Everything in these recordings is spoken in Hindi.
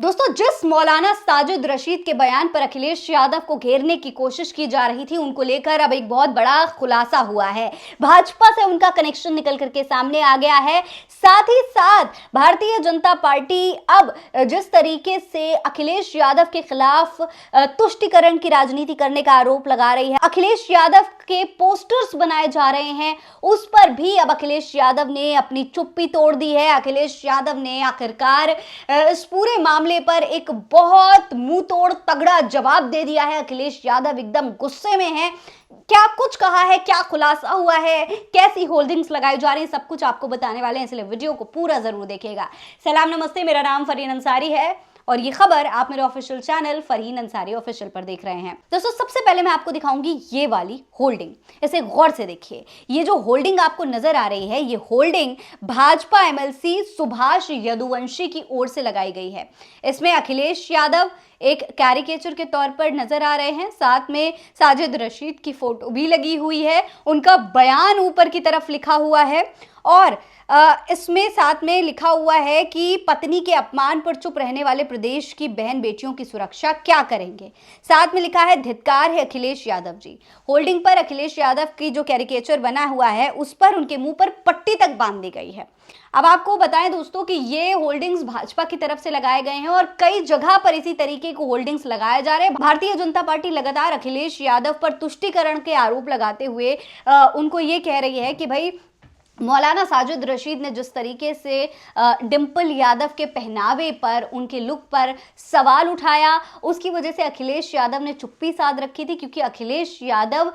दोस्तों, जिस मौलाना साजिद रशीद के बयान पर अखिलेश यादव को घेरने की कोशिश की जा रही थी, उनको लेकर अब एक बहुत बड़ा खुलासा हुआ है। भाजपा से उनका कनेक्शन निकल करके सामने आ गया है। साथ ही साथ भारतीय जनता पार्टी अब जिस तरीके से अखिलेश यादव के खिलाफ तुष्टीकरण की राजनीति करने का आरोप लगा रही है, अखिलेश यादव के पोस्टर्स बनाए जा रहे हैं, उस पर भी अब अखिलेश यादव ने अपनी चुप्पी तोड़ दी है। अखिलेश यादव ने आखिरकार इस पूरे मामले पर एक बहुत मुंह तोड़ तगड़ा जवाब दे दिया है। अखिलेश यादव एकदम गुस्से में हैं। क्या कुछ कहा है, क्या खुलासा हुआ है, कैसी होल्डिंग्स लगाई जा रही है, सब कुछ आपको बताने वाले हैं, इसलिए वीडियो को पूरा जरूर देखिएगा। सलाम नमस्ते, मेरा नाम फरहीन अंसारी है और ये खबर आप मेरे official channel Farheen Ansari official पर देख रहे हैं। दोस्तों, सबसे पहले मैं आपको दिखाऊंगी ये वाली होल्डिंग। इसे गौर से देखिए। ये जो होल्डिंग आपको नजर आ रही है, ये होल्डिंग भाजपा एमएलसी सुभाष यदुवंशी की ओर से लगाई गई है। इसमें अखिलेश यादव एक कैरिकेचर के तौर पर नजर आ रहे हैं, साथ में साजिद रशीद की फोटो भी लगी हुई है, उनका बयान ऊपर की तरफ लिखा हुआ है और इसमें साथ में लिखा हुआ है कि पत्नी के अपमान पर चुप रहने वाले प्रदेश की बहन बेटियों की सुरक्षा क्या करेंगे। साथ में लिखा है, धिक्कार है अखिलेश यादव जी। होल्डिंग पर अखिलेश यादव की जो कैरिकेचर बना हुआ है, उस पर उनके मुंह पर पट्टी तक बांध दी गई है। अब आपको बताएं दोस्तों कि ये होल्डिंग्स भाजपा की तरफ से लगाए गए हैं और कई जगह पर इसी तरीके को होल्डिंग्स लगाए जा रहे हैं। भारतीय जनता पार्टी लगातार अखिलेश यादव पर तुष्टीकरण के आरोप लगाते हुए उनको ये कह रही है कि भाई, मौलाना साजिद रशीद ने जिस तरीके से डिंपल यादव के पहनावे पर, उनके लुक पर सवाल उठाया, उसकी वजह से अखिलेश यादव ने चुप्पी साध रखी थी, क्योंकि अखिलेश यादव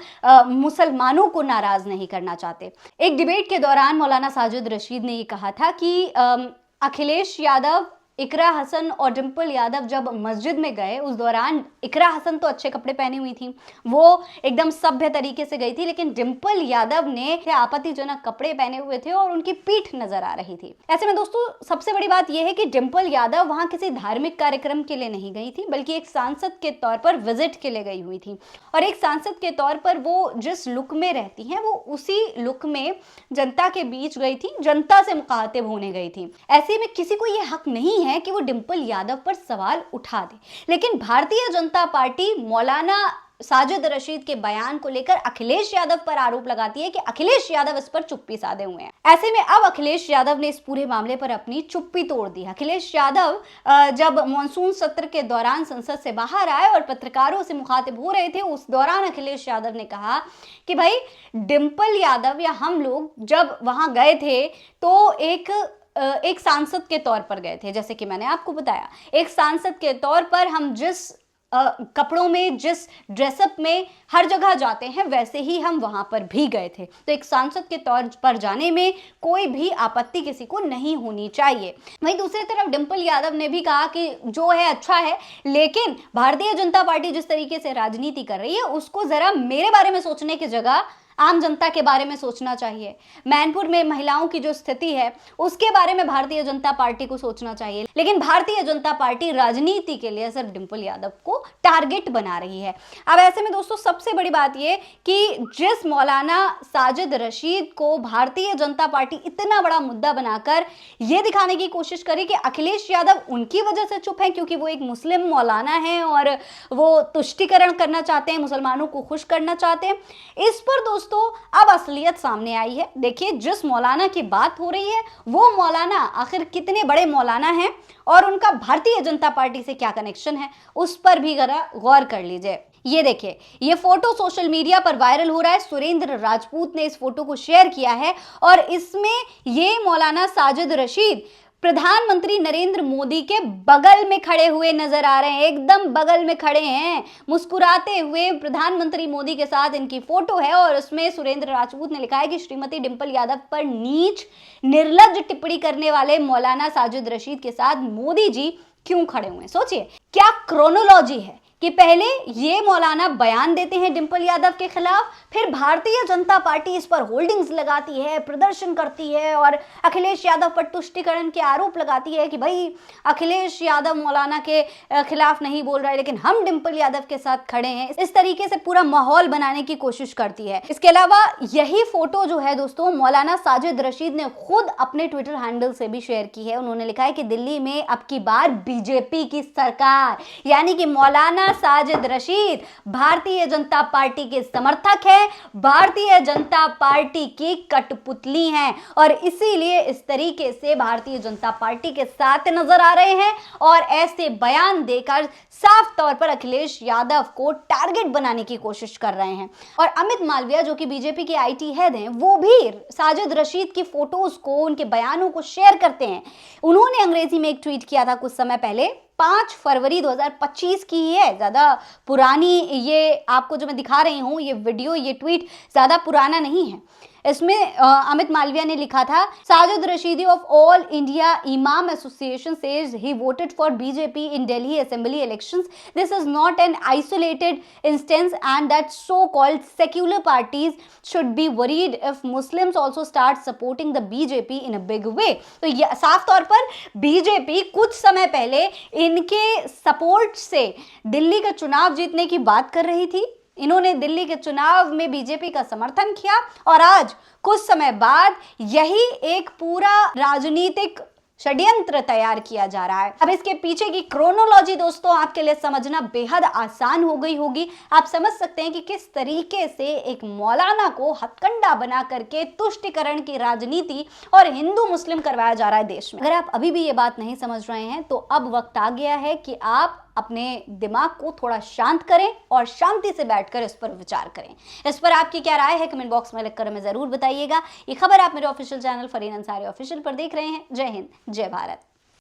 मुसलमानों को नाराज नहीं करना चाहते। एक डिबेट के दौरान मौलाना साजिद रशीद ने ये कहा था कि अखिलेश यादव, इकरा हसन और डिंपल यादव जब मस्जिद में गए, उस दौरान इकरा हसन तो अच्छे कपड़े पहनी हुई थी, वो एकदम सभ्य तरीके से गई थी, लेकिन डिंपल यादव ने आपत्तिजनक कपड़े पहने हुए थे और उनकी पीठ नजर आ रही थी। ऐसे में दोस्तों, सबसे बड़ी बात यह है कि डिंपल यादव वहां किसी धार्मिक कार्यक्रम के लिए नहीं गई थी, बल्कि एक सांसद के तौर पर विजिट के लिए गई हुई थी। और एक सांसद के तौर पर वो जिस लुक में रहती हैं, वो उसी लुक में जनता के बीच गई थी, जनता से मुखातिब होने गई थी। ऐसे में किसी को यह हक नहीं है कि वो डिंपल यादव पर सवाल उठा दे, लेकिन भारतीय जनता पार्टी मौलाना साजिद रशीद के बयान को लेकर अखिलेश यादव पर आरोप लगाती है कि अखिलेश यादव इस पर चुप्पी साधे हुए हैं। ऐसे में अब अखिलेश यादव ने इस पूरे मामले पर अपनी चुप्पी तोड़ दी। अखिलेश यादव जब मॉनसून सत्र के दौरान संसद से बाहर आए और पत्रकारों से मुखातिब हो रहे थे, उस दौरान अखिलेश यादव ने कहा कि भाई, डिंपल यादव या हम लोग जब वहां गए थे तो एक सांसद के तौर पर गए थे, जैसे कि मैंने आपको बताया, एक सांसद के तौर पर हम जिस कपड़ों में, जिस ड्रेसअप में हर जगह जाते हैं, वैसे ही हम वहां पर भी गए थे। तो एक सांसद के तौर पर जाने में कोई भी आपत्ति किसी को नहीं होनी चाहिए। वहीं दूसरी तरफ डिंपल यादव ने भी कहा कि जो है अच्छा है, लेकिन भारतीय जनता पार्टी जिस तरीके से राजनीति कर रही है, उसको जरा मेरे बारे में सोचने की जगह आम जनता के बारे में सोचना चाहिए। मैनपुर में महिलाओं की जो स्थिति है, उसके बारे में भारतीय जनता पार्टी को सोचना चाहिए, लेकिन भारतीय जनता पार्टी राजनीति के लिए सिर्फ डिंपल यादव को टारगेट बना रही है। अब ऐसे में दोस्तों, सबसे बड़ी बात यह कि जिस मौलाना साजिद रशीद को भारतीय जनता पार्टी इतना बड़ा मुद्दा बनाकर यह दिखाने की कोशिश करे कि अखिलेश यादव उनकी वजह से चुप है, क्योंकि वो एक मुस्लिम मौलाना है और वो तुष्टीकरण करना चाहते हैं, मुसलमानों को खुश करना चाहते हैं, इस पर दोस्तों अब असलियत सामने आई है। देखिए, जिस मौलाना की बात हो रही है, वो मौलाना आखिर कितने बड़े मौलाना हैं और उनका भारतीय जनता पार्टी से क्या कनेक्शन है, उस पर भी गौर कर लीजिए। ये देखिए, ये फोटो सोशल मीडिया पर वायरल हो रहा है। सुरेंद्र राजपूत ने इस फोटो को शेयर किया है और इसमें ये मौलाना साजिद रशीद प्रधानमंत्री नरेंद्र मोदी के बगल में खड़े हुए नजर आ रहे हैं, एकदम बगल में खड़े हैं, मुस्कुराते हुए प्रधानमंत्री मोदी के साथ इनकी फोटो है। और उसमें सुरेंद्र राजपूत ने लिखा है कि श्रीमती डिंपल यादव पर नीच निर्लज्ज टिप्पणी करने वाले मौलाना साजिद रशीद के साथ मोदी जी क्यों खड़े हुए हैं। सोचिए क्या क्रोनोलॉजी है कि पहले ये मौलाना बयान देते हैं डिंपल यादव के खिलाफ, फिर भारतीय जनता पार्टी इस पर होल्डिंग्स लगाती है, प्रदर्शन करती है और अखिलेश यादव पर तुष्टीकरण के आरोप लगाती है कि भाई अखिलेश यादव मौलाना के खिलाफ नहीं बोल रहा है लेकिन हम डिंपल यादव के साथ खड़े हैं। इस तरीके से पूरा माहौल बनाने की कोशिश करती है। इसके अलावा यही फोटो जो है दोस्तों मौलाना साजिद रशीद ने खुद अपने ट्विटर हैंडल से भी शेयर की है। उन्होंने लिखा है कि दिल्ली में अब की बार बीजेपी की सरकार, यानी कि मौलाना साजिद रशीद भारतीय जनता पार्टी के समर्थक हैं, भारतीय जनता पार्टी की कठपुतली हैं और इसीलिए इस तरीके से भारतीय जनता पार्टी के साथ नजर आ रहे हैं और ऐसे बयान देकर साफ तौर पर अखिलेश यादव को टारगेट बनाने की कोशिश कर रहे हैं। और अमित मालविया जो कि बीजेपी के आईटी हेड हैं, वो भी साजिद रशीद की फोटोज को, उनके बयानों को शेयर करते हैं। उन्होंने अंग्रेजी में एक ट्वीट किया था कुछ समय पहले, 5 फरवरी 2025 की ही है, ज़्यादा पुरानी, ये आपको जो मैं दिखा रही हूँ ये वीडियो, ये ट्वीट ज़्यादा पुराना नहीं है। इसमें अमित मालविया ने लिखा था, Sajid Rashidi of all India imam association says he voted for BJP in Delhi assembly elections. This is not an isolated instance and that so called secular parties should be worried if Muslims also start supporting the BJP in a big way. तो ये साफ तौर पर बीजेपी कुछ समय पहले इनके सपोर्ट से दिल्ली का चुनाव जीतने की बात कर रही थी। इन्होंने दिल्ली के चुनाव में बीजेपी का समर्थन किया और आज कुछ समय बाद यही एक पूरा राजनीतिक षड्यंत्र तैयार किया जा रहा है। अब इसके पीछे की क्रोनोलॉजी दोस्तों आपके लिए समझना बेहद आसान हो गई होगी। आप समझ सकते हैं कि किस तरीके से एक मौलाना को हथकंडा बना करके तुष्टीकरण की राजनीति और हिंदू मुस्लिम करवाया जा रहा है देश में। अगर आप अभी भी ये बात नहीं समझ रहे हैं तो अब वक्त आ गया है कि आप अपने दिमाग को थोड़ा शांत करें और शांति से बैठकर इस पर विचार करें। इस पर आपकी क्या राय है कमेंट बॉक्स में लिखकर हमें जरूर बताइएगा। ये खबर आप मेरे official channel Fareen Ansari official पर देख रहे हैं। जय हिंद, जय भारत।